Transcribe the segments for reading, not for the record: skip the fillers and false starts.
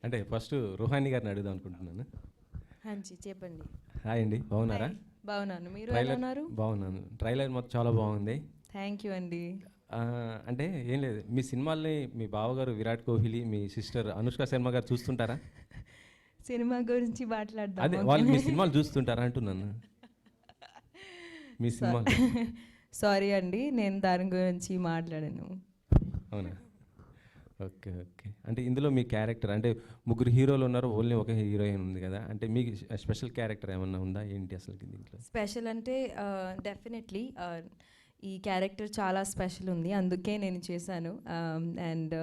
అంటే ఫస్ట్ రుహాని గారిని అడుగుదాం అనుకుంటున్నాను. హాంజీ చెప్పండి. హాయ్ అండి, బాగున్నారా? బాగున్నాను, మీరు ఎలా ట్రైలర్ ఉన్నారు? బాగున్నాను. ట్రైలర్ మొత్తం చాలా బాగుంది. థ్యాంక్ యూ అండి. అంటే ఏం లేదు, మీ సినిమాల్ని మీ బావగారు విరాట్ కోహ్లీ, మీ సిస్టర్ అనుష్క శర్మ గారు చూస్తుంటారా? సినిమా గురించి మాట్లాడదాం. అదే వాళ్ళు మీ సినిమాలు చూస్తుంటారా అంటున్నాను. మీ సినిమాలు. సారీ అండి, నేను దాని గురించి మాట్లాడాను. అవునా, ఓకే ఓకే. అంటే ఇందులో మీ క్యారెక్టర్ అంటే ముగ్గురు హీరోలు ఉన్నారు, ఓన్లీ ఒక హీరోయిన్ ఉంది కదా, అంటే మీకు స్పెషల్ క్యారెక్టర్ ఏమన్నా ఉందా ఏంటి అసలు దీంట్లో? స్పెషల్ అంటే డెఫినెట్లీ ఈ క్యారెక్టర్ చాలా స్పెషల్ ఉంది, అందుకే నేను చేశాను. అండ్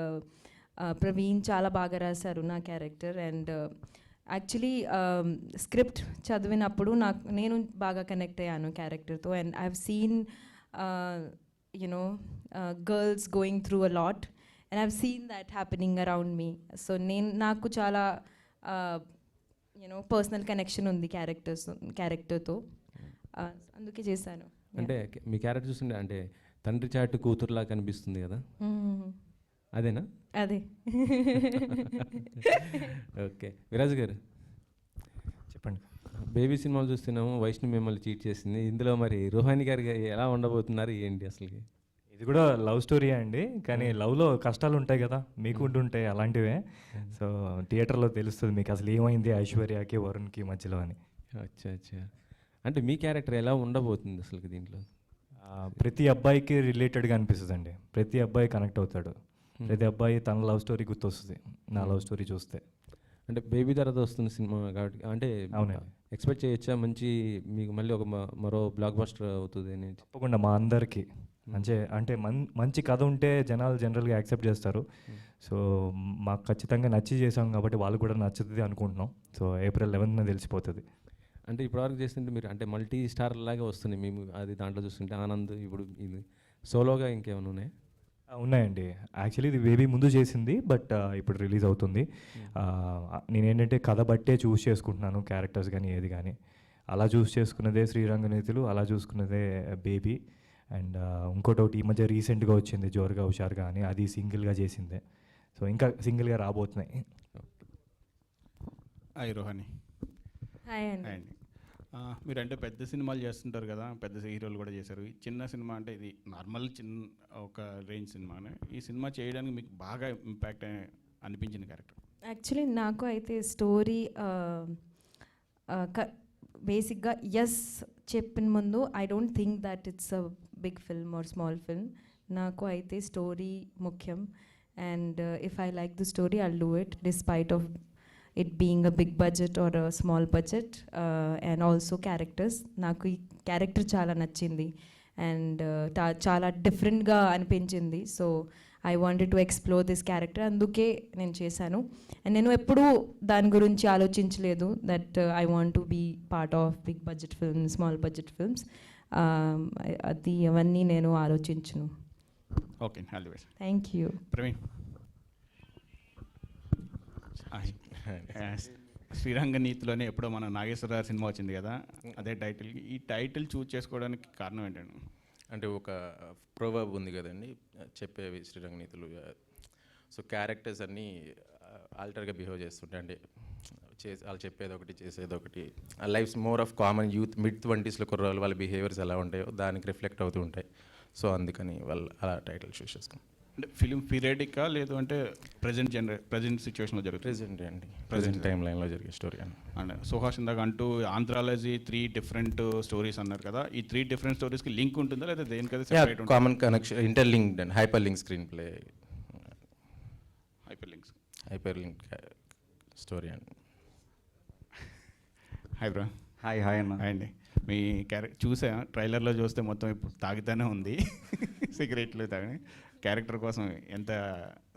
ప్రవీణ్ చాలా బాగా రాశారు నా క్యారెక్టర్. అండ్ యాక్చువల్లీ స్క్రిప్ట్ చదివినప్పుడు నేను బాగా కనెక్ట్ అయ్యాను క్యారెక్టర్తో. And I have seen you know girls going through a lot and I have seen that happening around me. So నాకు చాలా యూనో పర్సనల్ కనెక్షన్ ఉంది క్యారెక్టర్తో, అందుకే చేశాను. అంటే మీ క్యారెక్టర్ చూస్తుంటే అంటే తండ్రి చాటు కూతురులా కనిపిస్తుంది కదా, అదేనా? అదే. ఓకే, విరాజ్ గారు చెప్పండి. బేబీ సినిమాలు చూస్తున్నాము, వైష్ణవి మిమ్మల్ని చీట్ చేసింది, ఇందులో మరి రుహాని గారు ఎలా ఉండబోతున్నారు ఏంటి అసలుకి? ఇది కూడా లవ్ స్టోరీ అండి, కానీ లవ్లో కష్టాలు ఉంటాయి కదా, మీకు ఉంటుంటాయి అలాంటివే. సో థియేటర్లో తెలుస్తుంది మీకు అసలు ఏమైంది ఐశ్వర్యకి వరుణ్కి మధ్యలో అని. అచ్చా అచ్చా, అంటే మీ క్యారెక్టర్ ఎలా ఉండబోతుంది అసలు దీంట్లో? ప్రతి అబ్బాయికి రిలేటెడ్గా అనిపిస్తుంది అండి, ప్రతి అబ్బాయి కనెక్ట్ అవుతాడు, ప్రతి అబ్బాయి తన లవ్ స్టోరీ గుర్తొస్తుంది నా లవ్ స్టోరీ చూస్తే. అంటే బేబీ తర్వాత వస్తున్న సినిమా కాబట్టి అంటే అవునండి, ఎక్స్పెక్ట్ చేయొచ్చా మంచి, మీకు మళ్ళీ ఒక మరో బ్లాక్ బస్టర్ అవుతుంది అని? తప్పకుండా మా అందరికీ అంటే మంచి కథ ఉంటే జనాలు జనరల్గా యాక్సెప్ట్ చేస్తారు. సో మాకు ఖచ్చితంగా నచ్చి చేసాం కాబట్టి వాళ్ళు కూడా నచ్చుతుంది అనుకుంటున్నాం. సో ఏప్రిల్ 11న తెలిసిపోతుంది. అంటే ఇప్పటివరకు చేస్తుంటే మీరు అంటే మల్టీ స్టార్ లాగా వస్తున్నాయి మేము, అది దాంట్లో చూస్తుంటే ఆనంద్, ఇప్పుడు ఇది సోలోగా ఇంకేమైనా ఉన్నాయి? ఉన్నాయండి, యాక్చువల్లీ ఇది బేబీ ముందు చేసింది, బట్ ఇప్పుడు రిలీజ్ అవుతుంది. నేనేంటంటే కథ బట్టే చూస్ చేసుకుంటున్నాను క్యారెక్టర్స్ కానీ ఏది కానీ. అలా చూస్ చేసుకున్నదే శ్రీరంగనీతులు, అలా చూసుకున్నదే బేబీ. అండ్ ఇంకోటి ఈ మధ్య రీసెంట్గా వచ్చింది జోరుగా హుషారుగా అని, అది సింగిల్గా చేసిందే. సో ఇంకా సింగిల్గా రాబోతున్నాయి. హాయ్ రోహాని. హాయ్ అండి. అండి, మీరు అంటే పెద్ద సినిమాలు చేస్తుంటారు కదా, పెద్ద హీరోలు కూడా చేశారు. ఈ చిన్న సినిమా అంటే ఇది నార్మల్ చిన్న ఒక రేంజ్ సినిమానే. ఈ సినిమా చేయడానికి మీకు బాగా ఇంపాక్ట్ అనిపించిన క్యారెక్టర్? యాక్చువల్లీ నాకు అయితే స్టోరీ బేసిక్గా ఎస్ చెప్పిన ముందు I don't think that it's a big film or small film. నాకు అయితే స్టోరీ ముఖ్యం. And if I like the story I'll do it despite of it being a big budget or a small budget. And also characters, నాకు ఈ character చాలా నచ్చింది and చాలా డిఫరెంట్గా అనిపించింది. So I wanted to explore this character, అందుకే నేను చేశాను. అండ్ నేను ఎప్పుడూ దాని గురించి ఆలోచించలేదు that I want to be part of big budget film, small budget films. అది అవన్నీ నేను ఆలోచించను. Okay, all the best. Thank you. Praveen. శ్రీరంగనీతిలోనే ఎప్పుడో మన నాగేశ్వరరావు సినిమా వచ్చింది కదా, అదే టైటిల్. ఈ టైటిల్ చూజ్ చేసుకోవడానికి కారణం ఏంటండి? అంటే ఒక ప్రోవర్బ్ ఉంది కదండి, చెప్పేవి శ్రీరంగనీతులు. సో క్యారెక్టర్స్ అన్నీ ఆల్టర్గా బిహేవ్ చేస్తుంటాయి, అంటే వాళ్ళు చెప్పేది ఒకటి చేసేది ఒకటి. Life's more of common youth మిడ్-20s కుర్రోళ్ళు వాళ్ళ బిహేవియర్స్ ఎలా ఉంటాయో దానికి రిఫ్లెక్ట్ అవుతూ ఉంటాయి. సో అందుకని వాళ్ళు అలా టైటిల్ చూస్ చేసుకున్నాం. అంటే ఫిలిం పీరియడికా లేదు అంటే ప్రజెంట్ సిచ్యువేషన్లో జరుగుతుంది? ప్రెజెంట్ అండి, ప్రెజెంట్ టైం లైన్లో జరిగే స్టోరీ అని. అండ్ సుహాస్ ఇందాక అంటూ ఆంథ్రాలజీ 3 డిఫరెంట్ స్టోరీస్ అన్నారు కదా, ఈ 3 డిఫరెంట్ స్టోరీస్కి లింక్ ఉంటుందా లేదా దేనికైతే సెపరేట్ ఉంటుందా? Common connection, interlinked and hyper link screenplay, hyper link story అండి. Hi bro. హాయ్ అన్న. హాయ్ అండి. మీ చూసా ట్రైలర్లో చూస్తే మొత్తం ఇప్పుడు తాగుతూనే ఉంది సిగరెట్లు తాగని. క్యారెక్టర్ కోసం ఎంత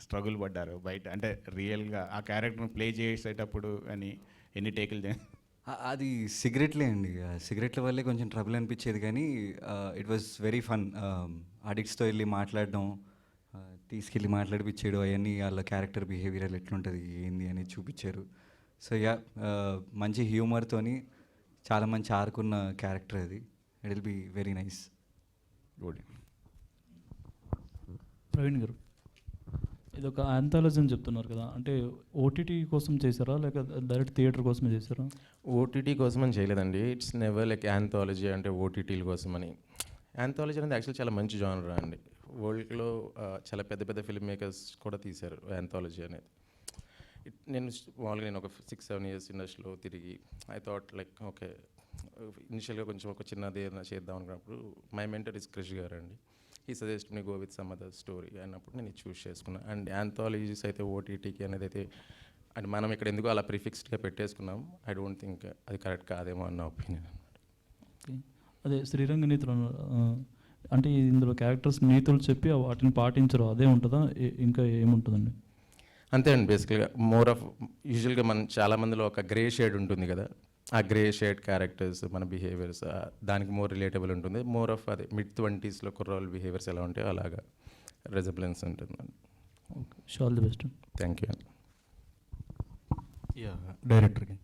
స్ట్రగుల్ పడ్డారు బయట, అంటే రియల్గా ఆ క్యారెక్టర్ని ప్లే చేసేటప్పుడు అని ఎన్ని టేకులు? అది సిగరెట్లే అండి, సిగరెట్ల వల్లే కొంచెం ట్రబుల్ అనిపించేది, కానీ ఇట్ వాజ్ వెరీ ఫన్. అడిక్ట్స్తో వెళ్ళి మాట్లాడడం, తీసుకెళ్ళి మాట్లాడిపించాడు, అవన్నీ వాళ్ళ క్యారెక్టర్ బిహేవియర్ ఎట్లుంటుంది ఏంది అనేది చూపించారు. సో మంచి హ్యూమర్తోని చాలా మంచి ఆరుకున్న క్యారెక్టర్ అది. It will be very nice. Good. Praveen గారు. ఇది ఒక ఆంథాలజీ అని చెప్తున్నారు కదా, అంటే ఓటీటీ కోసం చేశారా లేక డైరెక్ట్ థియేటర్ కోసమే చేశారా? ఓటీటీ కోసం అని చేయలేదండి. ఇట్స్ నెవర్ లైక్ యాంథాలజీ అంటే ఓటీటీల కోసం అని. యాంథాలజీ అనేది యాక్చువల్లీ చాలా మంచి జానర్ అండి. వరల్డ్లో చాలా పెద్ద పెద్ద ఫిల్మ్ మేకర్స్ కూడా తీశారు యాంథాలజీ అనేది. నేను ఒక 6-7 ఇయర్స్ ఇండస్ట్రీలో తిరిగి ఐ థాట్ లైక్ ఓకే, ఇనిషియల్గా కొంచెం ఒక చిన్నది ఏదైనా చేద్దాం అనుకున్నప్పుడు మై మెంటర్ ఇస్ క్రిష్ గారు అండి. ఈ suggest me go with some other story అన్నప్పుడు నేను చూస్ చేసుకున్నాను. అండ్ యాంథాలజీస్ అయితే ఓటీటీకి అనేది అయితే అంటే మనం ఇక్కడ ఎందుకు అలా ప్రిఫిక్స్డ్గా పెట్టేసుకున్నాం. ఐ డోంట్ థింక్ అది కరెక్ట్ కాదేమో అన్న ఒపీనియన్. అదే శ్రీరంగ నీతులు అన్నారు, అంటే ఇందులో క్యారెక్టర్స్ నీతులు చెప్పి వాటిని పాటించరు, అదే ఉంటుందా ఇంకా ఏముంటుందండి? అంతే అండి. బేసికల్గా మోర్ ఆఫ్ యూజువల్గా మనం చాలా మందిలో ఒక గ్రే షేడ్ ఉంటుంది కదా, ఆ గ్రే షేడ్ క్యారెక్టర్స్ మన బిహేవియర్స్ దానికి మోర్ రిలేటబుల్ ఉంటుంది. మోర్ ఆఫ్ అదే మిడ్-20s కుర్రోళ్ళ బిహేవియర్స్ ఎలా ఉంటాయో అలాగా రెజబులెన్స్ ఉంటుందండి. Okay, all the best. Thank you అండి. డైరెక్టర్కి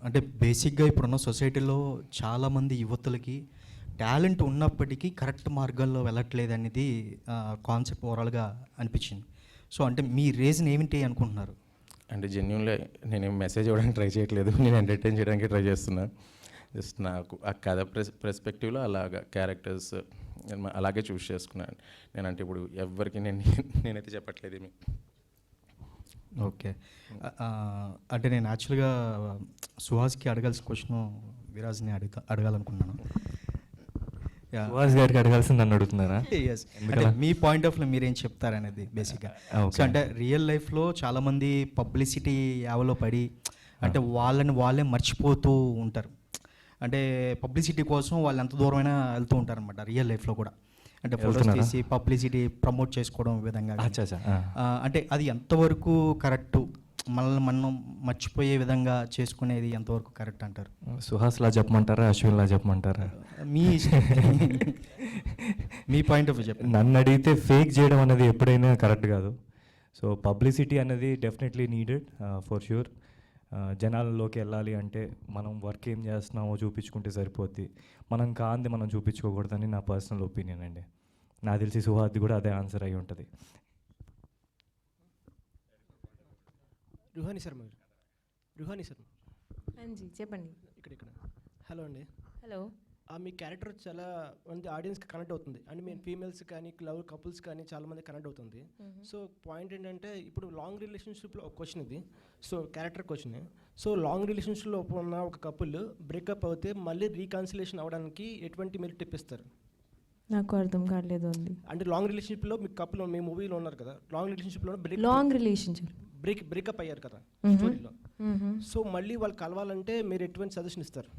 అంటే బేసిక్గా ఇప్పుడున్న సొసైటీలో చాలామంది యువతులకి టాలెంట్ ఉన్నప్పటికీ కరెక్ట్ మార్గాల్లో వెళ్ళట్లేదు అనేది కాన్సెప్ట్ ఓవరాల్గా అనిపించింది. సో అంటే మీ రీజన్ ఏమిటి అనుకుంటున్నారు? అంటే జెన్యున్లీ నేనేం మెసేజ్ ఇవ్వడానికి ట్రై చేయట్లేదు, నేను ఎంటర్టైన్ చేయడానికి ట్రై చేస్తున్నాను. జస్ట్ నాకు ఆ కథ పర్స్పెక్టివ్లో అలాగా క్యారెక్టర్స్ అలాగే చూస్ చేసుకున్నాను. నేనంటే ఇప్పుడు ఎవరికి నేనైతే చెప్పట్లేదు ఏమి. ఓకే, అంటే నేను యాక్చువల్గా సుహాస్కి అడగాల్సిన క్వశ్చన్ విరాజ్ని అడగాలనుకున్నాను. సుహాస్ గారికి అడగాల్సింది నన్ను అడుగుతున్నారా? ఎస్, అంటే మీ పాయింట్ ఆఫ్ వ్యూ మీరేం చెప్తారనేది బేసిక్గా. సో అంటే రియల్ లైఫ్లో చాలామంది పబ్లిసిటీ యావలో పడి అంటే వాళ్ళే మర్చిపోతూ ఉంటారు. అంటే పబ్లిసిటీ కోసం వాళ్ళు ఎంత దూరమైనా వెళ్తూ ఉంటారు అనమాట రియల్ లైఫ్లో కూడా. అంటే ఫోటోస్ తీసి పబ్లిసిటీ ప్రమోట్ చేసుకోవడం ఈ విధంగా. అంటే అది ఎంతవరకు కరెక్టు, మనల్ని మనం మర్చిపోయే విధంగా చేసుకునేది ఎంతవరకు కరెక్ట్ అంటారు? సుహాస్లా చెప్పమంటారా, అశ్విన్లా చెప్పమంటారా? మీ మీ పాయింట్ ఆఫ్ వ్యూ చెప్పండి. నన్ను అడిగితే ఫేక్ చేయడం అనేది ఎప్పుడైనా కరెక్ట్ కాదు. సో పబ్లిసిటీ అనేది డెఫినెట్లీ నీడెడ్ ఫర్ ష్యూర్. జనాలలోకి వెళ్ళాలి అంటే మనం వర్క్ ఏం చేస్తున్నామో చూపించుకుంటే సరిపోద్ది, మనం కాంది మనం చూపించుకోకూడదని నా పర్సనల్ ఒపీనియన్ అండి. నాకు తెలిసి సుహాద్ది కూడా అదే ఆన్సర్ అయి ఉంటుంది. రుహానీ శర్మ అంజీ చెప్పండి. ఇక్కడ హలో అండి. హలో. మీ క్యారెక్టర్ చాలా మంది ఆడియన్స్కి కనెక్ట్ అవుతుంది, అండ్ మేము ఫీమేల్స్ కానీ లవ్ కపుల్స్ కానీ చాలామంది కనెక్ట్ అవుతుంది. సో పాయింట్ ఏంటంటే ఇప్పుడు లాంగ్ రిలేషన్షిప్లో ఒక క్వశ్చన్ ఇది, so character question. So long రిలేషన్షిప్లో ఉన్న ఒక కపుల్ బ్రేకప్ అవుతే మళ్ళీ రీకన్సిలేషన్ అవ్వడానికి ఎటువంటి మెరిట్ ఇప్పిస్తారు? నాకు అర్థం కాలేదు అండి. అంటే లాంగ్ రిలేషన్షిప్లో మీ కపుల్ మీ మూవీలో ఉన్నారు కదా, లాంగ్ రిలేషన్షిప్లో బ్రేకప్ అయ్యారు కదా స్టోరీలో. సో మళ్ళీ వాళ్ళు కలవాలంటే మీరు ఎటువంటి సజెషన్ ఇస్తారు?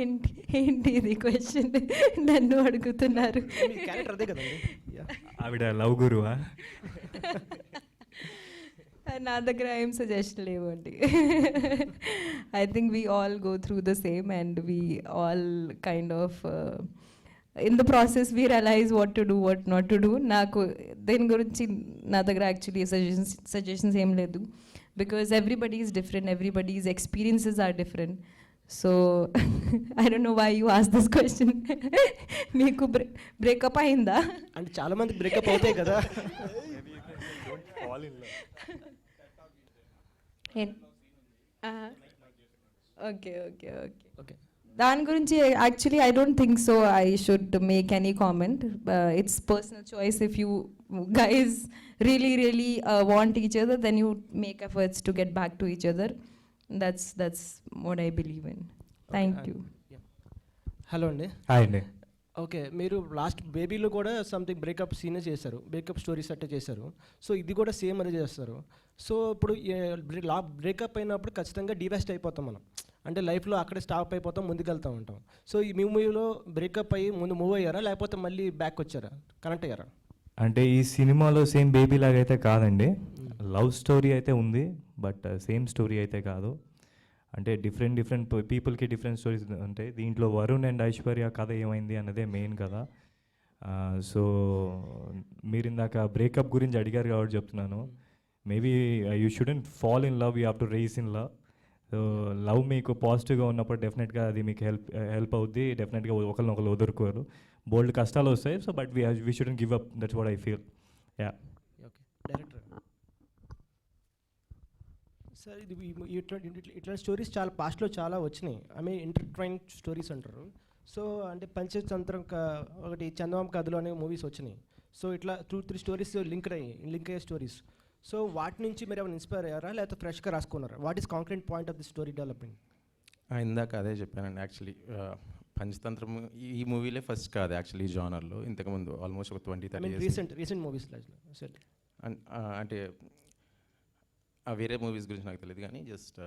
ఏంటి ఇది క్వశ్చన్ నన్ను అడుగుతున్నారు? క్యారెక్టర్ అదే కదండి. ఆవిడ లవ్ గురువా? నా దగ్గర ఏం సజెషన్ లేవండి. I think we all go through the same and we all kind of in the process we realize what to do what not to do. నాకు దీని గురించి నా దగ్గర యాక్చువల్లీ సజెషన్స్ ఏం లేదు, because everybody is different, everybody's experiences are different. So I don't know why you ask this question. మీకు breakup అయిందా? అంటే చాలా మంది బ్రేకప్ అవుతాయి కదా. ఓకే ఓకే ఓకే ఓకే దాని గురించి actually I don't think so I should make any comment. It's personal choice. If you guys really want each other, then you make efforts to get back to each other. That's what I believe in. Thank you. Hello అండి. Hi అండి. Okay, మీరు last బేబీలో కూడా something breakup సీనే చేశారు, breakup stories అట్టే చేశారు. So ఇది కూడా same అదే చేస్తారు. సో ఇప్పుడు బ్రేకప్ అయినప్పుడు ఖచ్చితంగా డివాస్ట్ అయిపోతాం మనం, అంటే లైఫ్లో అక్కడే స్టాప్ అయిపోతాం, ముందుకెళ్తూ ఉంటాం. సో ఈ మూవీలో బ్రేకప్ అయ్యి ముందు మూవ్ అయ్యారా లేకపోతే మళ్ళీ బ్యాక్ వచ్చారా, కనెక్ట్ అయ్యారా? అంటే ఈ సినిమాలో సేమ్ బేబీ లాగా అయితే కాదండి, లవ్ స్టోరీ అయితే ఉంది, బట్ సేమ్ స్టోరీ అయితే కాదు. అంటే డిఫరెంట్ పీపుల్కి డిఫరెంట్ స్టోరీస్ ఉంటాయి. దీంట్లో వరుణ్ అండ్ ఐశ్వర్య కథ ఏమైంది అన్నదే మెయిన్ కదా. సో మీరు ఇందాక బ్రేకప్ గురించి అడిగారు కాబట్టి చెప్తున్నాను. Maybe you shouldn't fall in love, you have to rise in love. So love మీకు పాజిటివ్గా ఉన్నప్పుడు డెఫినెట్గా అది మీకు హెల్ప్ అవుద్ది. డెఫినెట్గా ఒకరినొకరు వదులుకోరు. బోల్డ్ కష్టాలు వస్తాయి. So but we shouldn't give up. That's what I feel. Yeah. Okay director sir, ఇది ఇట్లాంటి స్టోరీస్ చాలా పాస్ట్లో చాలా వచ్చినాయి. ఐ మీన్ ఇంటర్ట్రైన్ స్టోరీస్ అంటారు. సో అంటే పంచతంత్రం ఒకటి చందమామ కథలు అనే మూవీస్ వచ్చినాయి. సో ఇట్లా 2-3 స్టోరీస్ లింక్ అయ్యే స్టోరీస్. సో వాటి నుంచి మీరు ఏమైనా ఇన్స్పైర్ అయ్యారా, లేకపోతే ఫ్రెష్గా రాసుకున్నారా? What is concrete point of the story development? ఇందాక అదే చెప్పానండి. యాక్చువల్లీ పంచతంత్రం ఈ మూవీలే ఫస్ట్ కాదు యాక్చువల్లీ ఈ జానర్లో. ఇంతకుముందు ఆల్మోస్ట్ ఒక 20-30 years రీసెంట్ మూవీస్ అంటే వేరే మూవీస్ గురించి నాకు తెలియదు కానీ జస్ట్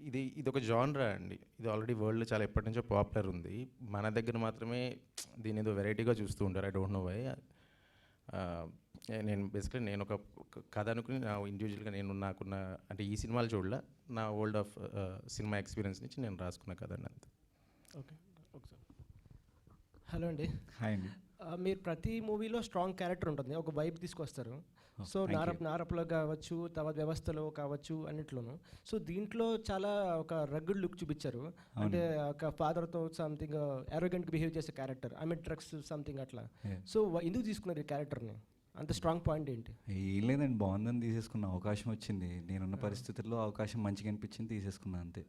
ఇది ఒక జానరా అండి. ఇది ఆల్రెడీ వరల్డ్లో చాలా ఎప్పటి నుంచో పాపులర్ ఉంది. మన దగ్గర మాత్రమే దీని ఏదో వెరైటీగా చూస్తూ ఉంటారు. I don't know why. నేను ఒక కథ అనుకుని నా ఇండివిజువల్గా నాకున్న అంటే ఈ సినిమాలు చూడలే, నా వరల్డ్ ఆఫ్ సినిమా ఎక్స్పీరియన్స్ నుంచి నేను రాసుకున్న కథ అండి అంతే. ఓకే ఒకసారి. హలో అండి. హాయ్ అండి. మీరు ప్రతి మూవీలో స్ట్రాంగ్ క్యారెక్టర్ ఉంటుంది, ఒక వైబ్ తీసుకొస్తారు. సో నారప్లో కావచ్చు, తర్వాత వ్యవస్థలో కావచ్చు, అన్నిట్లోనూ. సో దీంట్లో చాలా ఒక రగ్గుడ్ లుక్ చూపించారు. అంటే ఒక ఫాదర్తో సంథింగ్ అరోగెంట్గా బిహేవ్ చేసే character, I mean drugs something అట్లా. సో ఎందుకు తీసుకున్నారు ఈ క్యారెక్టర్ని? అంత స్ట్రాంగ్ పాయింట్ ఏంటి? ఏం లేదండి, బాగుందని తీసేసుకున్న. అవకాశం వచ్చింది, నేనున్న పరిస్థితుల్లో అవకాశం మంచిగా అనిపించింది, తీసేసుకున్నా అంతే.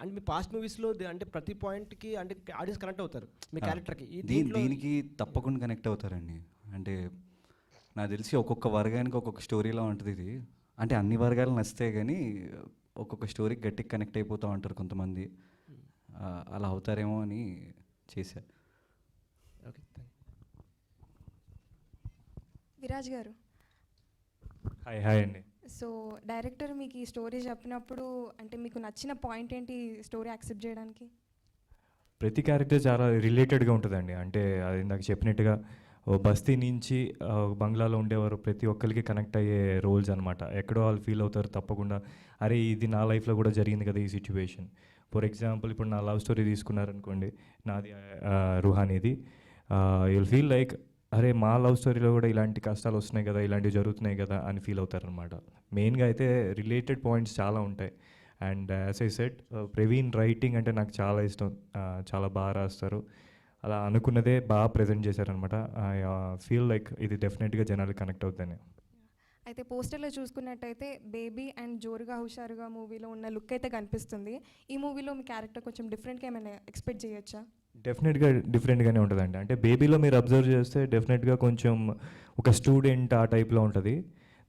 అండ్ మీ పాస్ట్ మూవీస్లో అంటే ప్రతి పాయింట్కి అంటే ఆడియన్స్ కనెక్ట్ అవుతారు మీ క్యారెక్టర్కి. దీనికి తప్పకుండా కనెక్ట్ అవుతారండి. అంటే నాకు తెలిసి ఒక్కొక్క వర్గానికి ఒక్కొక్క స్టోరీలా ఉంటుంది ఇది. అంటే అన్ని వర్గాలు నచ్చితే కానీ ఒక్కొక్క స్టోరీకి గట్టిగా కనెక్ట్ అయిపోతూ ఉంటారు కొంతమంది. అలా అవుతారేమో అని చేశా. ఓకే, విరాజ్ గారు. హాయ్ అండి. సో డైరెక్టర్ మీకు ఈ స్టోరీ చెప్పినప్పుడు అంటే మీకు నచ్చిన పాయింట్ ఏంటి స్టోరీ యాక్సెప్ట్ చేయడానికి? ప్రతి క్యారెక్టర్ చాలా రిలేటెడ్గా ఉంటుందండి. అంటే అది ఇందాక చెప్పినట్టుగా బస్తీ నుంచి బంగ్లాలో ఉండేవారు ప్రతి ఒక్కరికి కనెక్ట్ అయ్యే రోల్స్ అనమాట. ఎక్కడో వాళ్ళు ఫీల్ అవుతారు తప్పకుండా, అరే ఇది నా లైఫ్లో కూడా జరిగింది కదా ఈ సిచ్యువేషన్. ఫర్ ఎగ్జాంపుల్ ఇప్పుడు నా లవ్ స్టోరీ తీసుకున్నారనుకోండి, నాది రుహానీది. యుల్ ఫీల్ లైక్ అరే మా లవ్ స్టోరీలో కూడా ఇలాంటి కష్టాలు వస్తున్నాయి కదా, ఇలాంటివి జరుగుతున్నాయి కదా అని ఫీల్ అవుతారనమాట. మెయిన్గా అయితే రిలేటెడ్ పాయింట్స్ చాలా ఉంటాయి. And as I said, Praveen writing అంటే నాకు చాలా ఇష్టం. చాలా బాగా రాస్తారు. అలా అనుకున్నదే బాగా ప్రజెంట్ చేశారనమాట. ఐ ఫీల్ లైక్ ఇది డెఫినెట్గా జనాలు కనెక్ట్ అవుతాయి. అయితే పోస్టర్లో చూసుకున్నట్టయితే బేబీ అండ్ జోరుగా హుషారుగా మూవీలో ఉన్న లుక్ అయితే కనిపిస్తుంది. ఈ మూవీలో మీ క్యారెక్టర్ కొంచెం డిఫరెంట్గా ఏమైనా ఎక్స్పెక్ట్ చేయొచ్చా? డెఫినెట్గా డిఫరెంట్గానే ఉంటుందండి. అంటే బేబీలో మీరు అబ్జర్వ్ చేస్తే డెఫినెట్గా కొంచెం ఒక స్టూడెంట్ ఆ టైప్లో ఉంటుంది.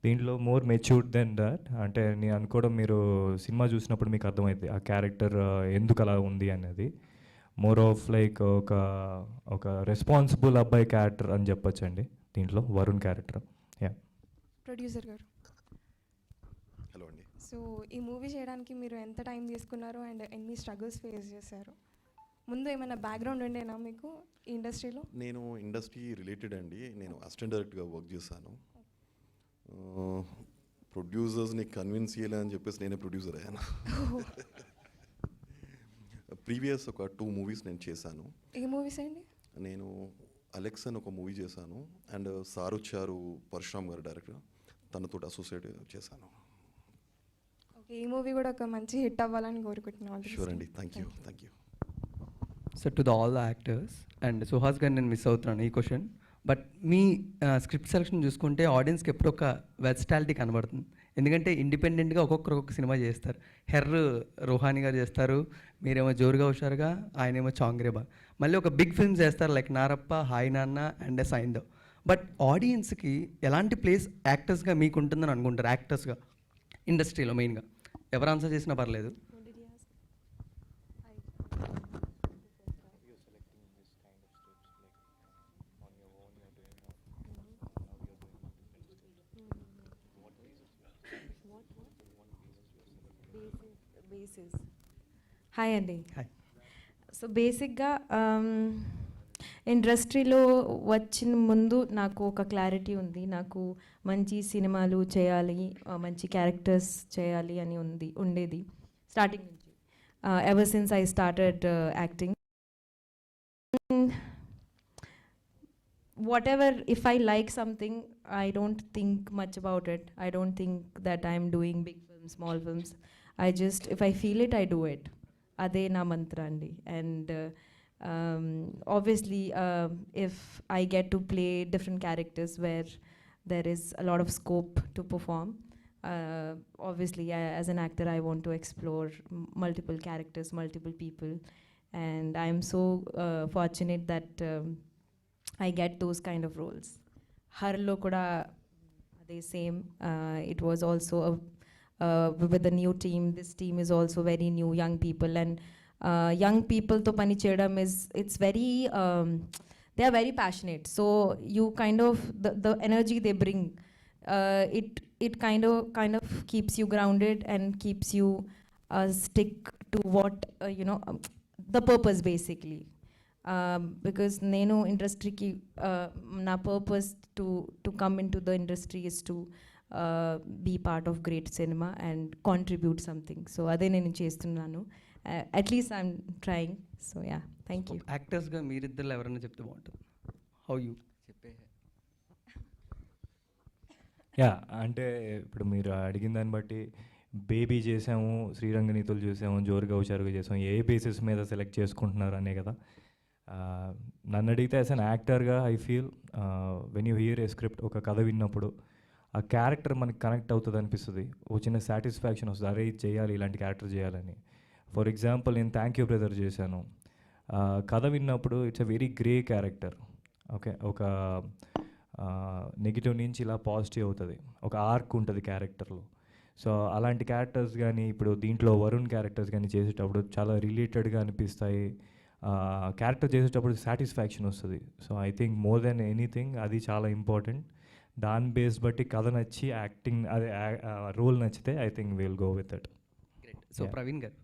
దీంట్లో మోర్ మెచ్యూర్డ్ దెన్ దట్. అంటే నేను అనుకోవడం మీరు సినిమా చూసినప్పుడు మీకు అర్థమవుతుంది ఆ క్యారెక్టర్ ఎందుకు అలా ఉంది అనేది. మోర్ ఆఫ్ లైక్ ఒక రెస్పాన్సిబుల్ అబ్బాయి క్యారెక్టర్ అని చెప్పొచ్చు అండి దీంట్లో, వరుణ్ క్యారెక్టర్. యా. ప్రొడ్యూసర్ గారు, హలో అండి. సో ఈ మూవీ చేయడానికి మీరు ఎంత టైం తీసుకున్నారు అండ్ ఎన్ని స్ట్రగుల్స్ ఫేస్ చేశారు? ముందు ఏమైనా బ్యాక్గ్రౌండ్ ఉండేనా మీకు ఈ ఇండస్ట్రీలో? నేను ఇండస్ట్రీ రిలేటెడ్ అండి. నేను అసిస్టెంట్ డైరెక్టర్గా వర్క్ చేశాను. ప్రొడ్యూసర్స్ని కన్విన్స్ చేయాలని చెప్పేసి నేనే ప్రొడ్యూసర్ అయ్యాను. ప్రీవియస్ ఒక 2 మూవీస్ నేను చేశాను. ఏ మూవీస్ అండి? నేను అలెక్స్ అని ఒక మూవీ చేశాను. అండ్ సారుచారు పరశురామ్ గారు డైరెక్టర్, తనతో అసోసియేట్ చేశాను. ఓకే, ఈ మూవీ కూడా ఒక మంచి హిట్ అవ్వాలని కోరుకుంటున్నాను. షూర్ అండి, thank you. So to all the actors and Suhas గారు, నేను మిస్ అవుతున్నాను ఈ question. But me script selection చూసుకుంటే ఆడియన్స్కి ఎప్పుడు ఒక వెర్సటాలిటీ కనబడుతుంది. ఎందుకంటే ఇండిపెండెంట్గా ఒక్కొక్క సినిమా చేస్తారు. రోహాని గారు చేస్తారు, మీరేమో జోరుగా హుషారుగా, ఆయనేమో చాంగ్రేబా. మళ్ళీ ఒక బిగ్ ఫిల్మ్స్ చేస్తారు లైక్ నారప్ప, హాయ్ నాన్న అండ్ సైందవ్. బట్ ఆడియన్స్కి ఎలాంటి ప్లేస్ యాక్టర్స్గా మీకు ఉంటుందని అనుకుంటారు? యాక్టర్స్గా ఇండస్ట్రీలో మెయిన్గా ఎవరు ఆన్సర్ చేసినా పర్లేదు. హాయ్ అండి. హాయ్. సో బేసిక్గా ఇండస్ట్రీలో వచ్చిన ముందు నాకు ఒక క్లారిటీ ఉంది. నాకు మంచి సినిమాలు చేయాలి, మంచి క్యారెక్టర్స్ చేయాలి అని ఉండేది స్టార్టింగ్ నుంచి. Ever since I started acting. whatever, if I like something, I don't think much about it. I don't think that I'm doing big films, small films. if I feel it, I do it. Ade na mantra andi. And obviously, if I get to play different characters where there is a lot of scope to perform, obviously, as an actor, I want to explore multiple characters, multiple people. And I'm so fortunate that I get those kind of roles. Harlo kuda the same. It was also with the new team. This team is also very new, young people, and young people to pani cheyadam it's very they are very passionate. So you kind of the energy they bring, it kind of keeps you grounded and keeps you stick to what the purpose basically. Because నేను ఇండస్ట్రీకి నా purpose to come in to the industry is to be part of great cinema and contribute something. So అదే నేను చేస్తున్నాను. At least I'm trying. So yeah, thank you. యాక్టర్స్గా మీరిద్దరు ఎవరైనా చెప్తే బాగుంటుంది. హౌ యూ చెప్పే యా, అంటే ఇప్పుడు మీరు అడిగిన దాన్ని బట్టి బేబీ చేసాము, శ్రీరంగనీతులు చూసాము, జోరుగా హుషారుగా చేసాము, ఏ బేసిస్ మీద సెలెక్ట్ చేసుకుంటున్నారు అనే కదా. నన్ను అడిగితే యాజ్ అన్ యాక్టర్గా I feel when you here a script, ఒక కథ విన్నప్పుడు ఆ క్యారెక్టర్ మనకి కనెక్ట్ అవుతుంది అనిపిస్తుంది. ఒక చిన్న సాటిస్ఫాక్షన్ వస్తుంది, అరే ఇది చేయాలి, ఇలాంటి క్యారెక్టర్ చేయాలని. ఫర్ ఎగ్జాంపుల్ నేను థ్యాంక్ యూ బ్రదర్ చేశాను. కథ విన్నప్పుడు it's a very grey character. Okay, ఒక నెగిటివ్ నుంచి ఇలా పాజిటివ్ అవుతుంది, ఒక ఆర్క్ ఉంటుంది క్యారెక్టర్లో. సో అలాంటి క్యారెక్టర్స్ కానీ ఇప్పుడు దీంట్లో వరుణ్ క్యారెక్టర్స్ కానీ చేసేటప్పుడు చాలా రిలేటెడ్గా అనిపిస్తాయి. క్యారెక్టర్ చేసేటప్పుడు సాటిస్ఫాక్షన్ వస్తుంది. So I think more than anything అది చాలా ఇంపార్టెంట్. దాని బేస్ బట్టి కథ నచ్చి యాక్టింగ్ అదే రోల్ నచ్చితే I think will go with it. Great. So Praveen గారు,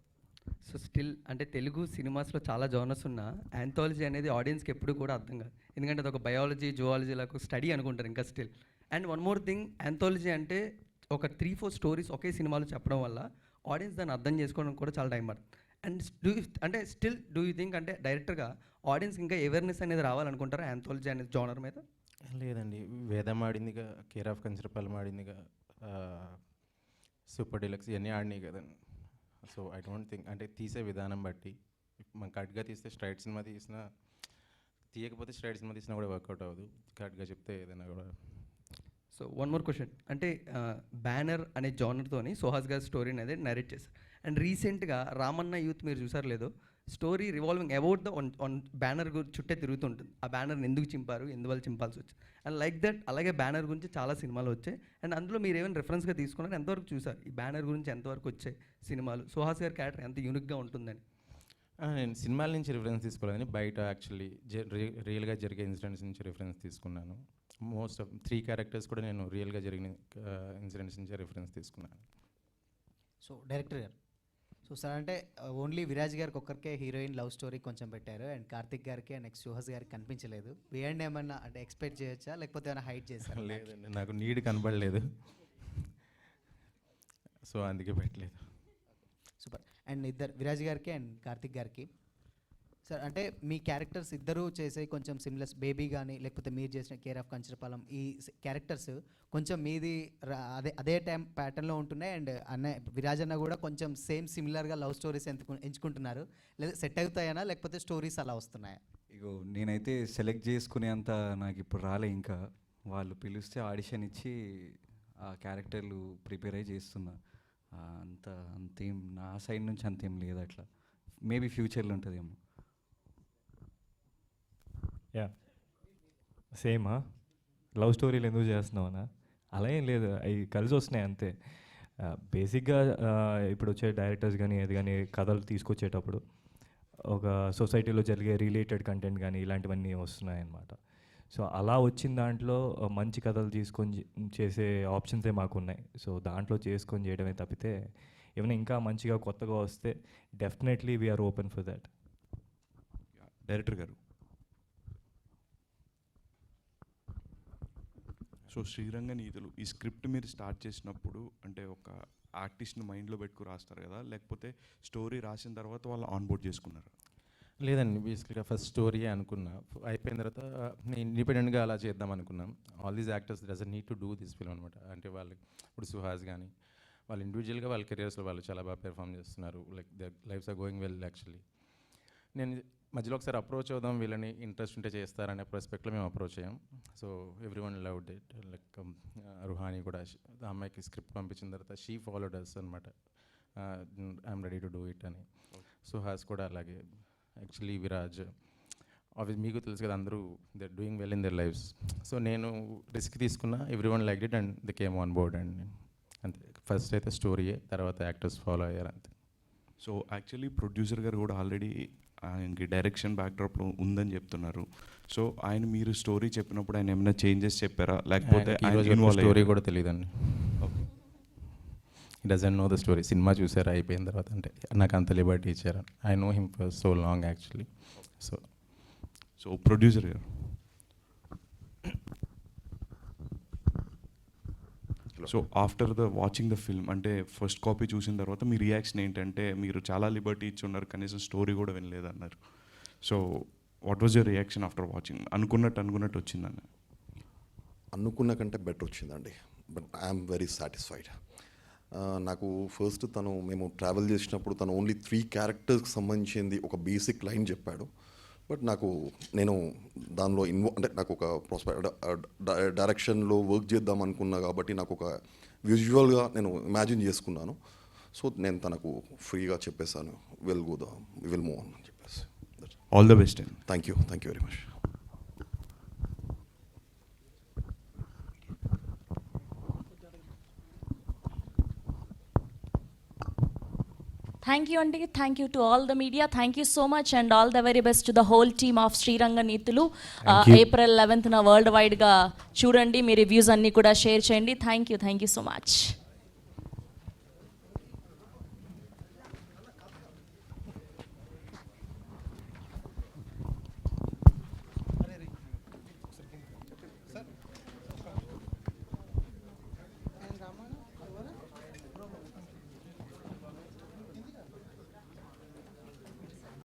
సో స్టిల్ అంటే తెలుగు సినిమాస్లో చాలా జోనర్స్ ఉన్న యాంథాలజీ అనేది ఆడియన్స్కి ఎప్పుడు కూడా అర్థం కాదు. ఎందుకంటే అదొక బయాలజీ, జువాలజీ లాగా స్టడీ అనుకుంటారు ఇంకా still. And one more thing, anthology అంటే ఒక 3-4 స్టోరీస్ ఒకే సినిమాలో చెప్పడం వల్ల ఆడియన్స్ దాన్ని అర్థం చేసుకోవడం కూడా చాలా టైం పడుతుంది. అండ్ అంటే స్టిల్ డూ యూ థింక్ అంటే డైరెక్టర్గా ఆడియన్స్ ఇంకా అవేర్నెస్ అనేది రావాలనుకుంటారా యాంథాలజీ అనేది జోనర్ మీద? లేదండి, వేదం ఆడిందిగా, కేర్ ఆఫ్ కంచరపాలెం ఆడిందిగా, సూపర్ డీలక్స్ ఇవన్నీ ఆడినాయి కదండి. సో ఐ డోంట్ థింక్ అంటే తీసే విధానం బట్టి మనం కరెక్ట్గా తీస్తే స్ట్రైట్ సినిమా తీసినా, తీయకపోతే స్ట్రైట్ సినిమా తీసినా కూడా వర్కౌట్ అవ్వదు. కరెక్ట్గా చెప్తే ఏదైనా కూడా. సో వన్ మోర్ క్వశ్చన్, అంటే బ్యానర్ అనే జానర్తోని సుహాస్ గారి స్టోరీ అనేది నరేట్ చేశారు. అండ్ రీసెంట్గా రామన్న యూత్ మీరు చూసారు లేదో, story revolving about the on banner చుట్టే తిరుగుతుంటుంది. ఆ బ్యానర్ని ఎందుకు చింపారు, ఎందువల్ల చింపాల్సి వచ్చింది, అండ్ లైక్ దట్. అలాగే బ్యానర్ గురించి చాలా సినిమాలు వచ్చాయి. అండ్ అందులో మీరు ఏమైనా రెఫరెన్స్గా తీసుకున్నారు, ఎంతవరకు చూసారు ఈ బ్యానర్ గురించి, ఎంతవరకు వచ్చాయి సినిమాలు, సుహాస్ గారి క్యారెక్టర్ ఎంత యూనిక్గా ఉంటుందని? నేను సినిమాల నుంచి రిఫరెన్స్ తీసుకోలేదని, బయట యాక్చువల్లీ రియల్గా జరిగే ఇన్సిడెంట్స్ నుంచి రిఫరెన్స్ తీసుకున్నాను. మోస్ట్ ఆఫ్ 3 క్యారెక్టర్స్ కూడా నేను రియల్గా జరిగిన ఇన్సిడెంట్స్ నుంచి రిఫరెన్స్ తీసుకున్నాను. సో డైరెక్టర్ గారు, సో సార్ అంటే ఓన్లీ విరాజ్ గారికి ఒక్కరికే హీరోయిన్ లవ్ స్టోరీ కొంచెం పెట్టారు, అండ్ కార్తిక్ గారికి అండ్ నెక్స్ట్ సుహాస్ గారికి కనిపించలేదు. బియాండ్ ఏమన్నా అంటే ఎక్స్పెక్ట్ చేయొచ్చా, లేకపోతే ఏమైనా హైట్ చేశారు? లేదండి, నాకు నీడ్ కనబడలేదు, సో అందుకే పెట్టలేదు. సూపర్. అండ్ ఇద్దరు విరాజ్ గారికి అండ్ కార్తిక్ గారికి సార్, అంటే మీ క్యారెక్టర్స్ ఇద్దరు చేసే కొంచెం సిమిలర్స్, బేబీ కానీ లేకపోతే మీరు చేసిన కేర్ ఆఫ్ కంచరపాలెం, ఈ క్యారెక్టర్స్ కొంచెం మీది అదే టైం ప్యాటర్న్లో ఉంటున్నాయి. అండ్ విరాజ్ అన్న కూడా కొంచెం సేమ్ సిమిలర్గా లవ్ స్టోరీస్ ఎంచుకుంటున్నారు. లేదా సెట్ అవుతాయనా, లేకపోతే స్టోరీస్ అలా వస్తున్నాయా? ఇగో నేనైతే సెలెక్ట్ చేసుకునేంత నాకు ఇప్పుడు రాలే. ఇంకా వాళ్ళు పిలిస్తే ఆడిషన్ ఇచ్చి ఆ క్యారెక్టర్లు ప్రిపేర్ అయ్యి చేస్తున్నా. అంతేం నా సైడ్ నుంచి అంతేం లేదు. అట్లా మేబీ ఫ్యూచర్లో ఉంటుందేమో. యా, సేమా లవ్ స్టోరీలు ఎందుకు చేస్తున్నావునా, అలా ఏం లేదు, అవి కలిసి వస్తున్నాయి అంతే. బేసిక్గా ఇప్పుడు వచ్చే డైరెక్టర్స్ కానీ ఏది కానీ కథలు తీసుకొచ్చేటప్పుడు ఒక సొసైటీలో జరిగే రిలేటెడ్ కంటెంట్ కానీ ఇలాంటివన్నీ వస్తున్నాయి అన్నమాట. సో అలా వచ్చిన దాంట్లో మంచి కథలు తీసుకొని చేసే ఆప్షన్సే మాకున్నాయి. సో దాంట్లో చేసుకొని చేయడమే తప్పితే ఏమైనా ఇంకా మంచిగా కొత్తగా వస్తే definitely we are open for that. Director గారు, సో శ్రీరంగనీతులు ఈ స్క్రిప్ట్ మీరు స్టార్ట్ చేసినప్పుడు అంటే ఒక ఆర్టిస్ట్ని మైండ్లో పెట్టుకుని రాస్తారు కదా, లేకపోతే స్టోరీ రాసిన తర్వాత వాళ్ళు ఆన్బోర్డ్ చేసుకున్నారు? లేదండి, బేసిక్గా ఫస్ట్ స్టోరీ అనుకున్నా. అయిపోయిన తర్వాత నేను ఇండిపెండెంట్గా అలా చేద్దాం అనుకున్నాం. All these actors doesn't need to do this film అనమాట. అంటే వాళ్ళకి ఇప్పుడు సుహాస్ కానీ వాళ్ళు ఇండివిజువల్గా వాళ్ళ కెరియర్స్లో వాళ్ళు చాలా బాగా పెర్ఫామ్ చేస్తున్నారు. Like the lifes are going well actually. నేను మధ్యలో ఒకసారి అప్రోచ్ అవుదాం, వీళ్ళని ఇంట్రెస్ట్ ఉంటే చేస్తారనే ప్రాస్పెక్ట్లో మేము అప్రోచ్ అయ్యాం. So every one loved it. Like Ruhani కూడా ఆ అమ్మాయికి స్క్రిప్ట్ పంపించిన తర్వాత షీ ఫాలోడ్ అస్ అనమాట, I'm ready to do it అని. సుహాస్ కూడా అలాగే. యాక్చువల్లీ విరాజ్ ఆబ్వియస్ మీకు తెలుసు కదా, అందరూ they are doing well in their lifes. So నేను రిస్క్ తీసుకున్నా, everyone like it and they came on board. And అంతే, ఫస్ట్ అయితే స్టోరీయే, తర్వాత యాక్టర్స్ ఫాలో అయ్యారు అంతే. సో యాక్చువల్లీ ప్రొడ్యూసర్ గారు కూడా ఆల్రెడీ ఆయనకి డైరెక్షన్ బ్యాక్డ్రాప్లో ఉందని చెప్తున్నారు. సో ఆయన మీరు స్టోరీ చెప్పినప్పుడు ఆయన ఏమైనా చేంజెస్ చెప్పారా, లేకపోతే స్టోరీ కూడా తెలియదండి. He doesn't know the story. Cinema చూసారా అయిపోయిన తర్వాత, అంటే నాకు అంత లిబర్టీ ఇచ్చారు. I know him for so long actually. So producer గారు, so after the watching the film, అంటే ఫస్ట్ కాపీ చూసిన తర్వాత మీ రియాక్షన్ ఏంటంటే, మీరు చాలా లిబర్టీ ఇచ్చి ఉన్నారు, కనీసం స్టోరీ కూడా వినలేదన్నారు. So what was your reaction after watching? అనుకున్నట్టు వచ్చిందన్న? అనుకున్న కంటే బెటర్ వచ్చిందండి, బట్ ఐఎమ్ వెరీ సాటిస్ఫైడ్. నాకు ఫస్ట్ మేము ట్రావెల్ చేసినప్పుడు తను ఓన్లీ 3 క్యారెక్టర్స్కి సంబంధించింది ఒక బేసిక్ లైన్ చెప్పాడు. బట్ నేను దానిలో అంటే నాకు ఒక డైరెక్షన్లో వర్క్ చేద్దాం అనుకున్నా కాబట్టి నాకు ఒక విజువల్గా నేను ఇమాజిన్ చేసుకున్నాను. సో నేను తనకు ఫ్రీగా చెప్పేశాను, విల్ మూవ్ ఆన్ అని చెప్పేసి. All the best. Thank you very much. Thank you, Andy. Thank you to all the media. Thank you so much, and all the very best to the whole team of Sriranga Neethulu. April 11th na worldwide ga chudandi, mee reviews anni kuda share cheyandi. Thank you so much.